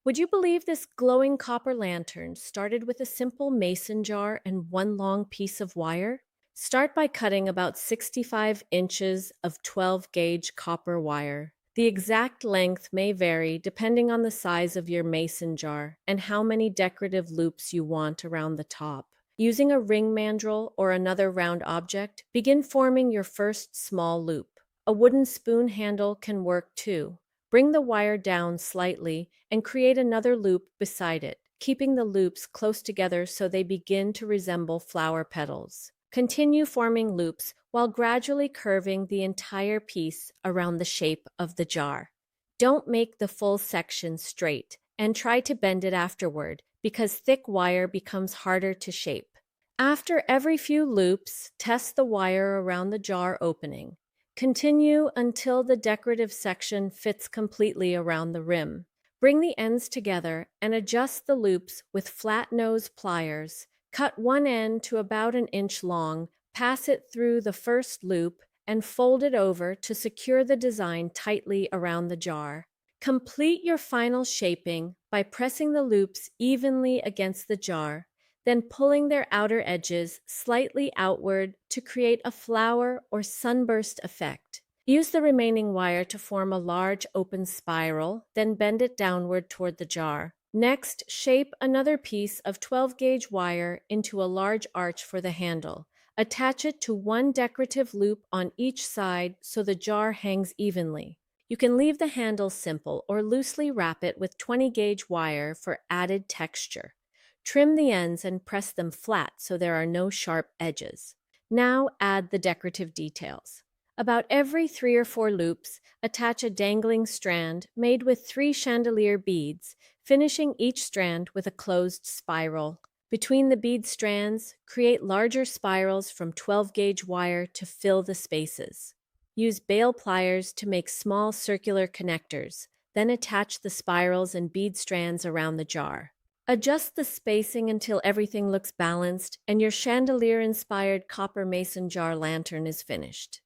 Would you believe this glowing copper lantern started with a simple mason jar and one long piece of wire? Start by cutting about 65 inches of 12-gauge copper wire. The exact length may vary depending on the size of your mason jar and how many decorative loops you want around the top. Using a ring mandrel or another round object, begin forming your first small loop. A wooden spoon handle can work too. Bring the wire down slightly and create another loop beside it, keeping the loops close together so they begin to resemble flower petals. Continue forming loops while gradually curving the entire piece around the shape of the jar. Don't make the full section straight and try to bend it afterward because thick wire becomes harder to shape. After every few loops, test the wire around the jar opening. Continue until the decorative section fits completely around the rim. Bring the ends together and adjust the loops with flat nose pliers. Cut one end to about an inch long, pass it through the first loop, and fold it over to secure the design tightly around the jar. Complete your final shaping by pressing the loops evenly against the jar, then pulling their outer edges slightly outward to create a flower or sunburst effect. Use the remaining wire to form a large open spiral, then bend it downward toward the jar. Next, shape another piece of 12-gauge wire into a large arch for the handle. Attach it to one decorative loop on each side so the jar hangs evenly. You can leave the handle simple or loosely wrap it with 20-gauge wire for added texture. Trim the ends and press them flat so there are no sharp edges. Now add the decorative details. About every 3 or 4 loops, attach a dangling strand made with 3 chandelier beads, finishing each strand with a closed spiral. Between the bead strands, create larger spirals from 12-gauge wire to fill the spaces. Use bail pliers to make small circular connectors, then attach the spirals and bead strands around the jar. Adjust the spacing until everything looks balanced and your chandelier-inspired copper mason jar lantern is finished.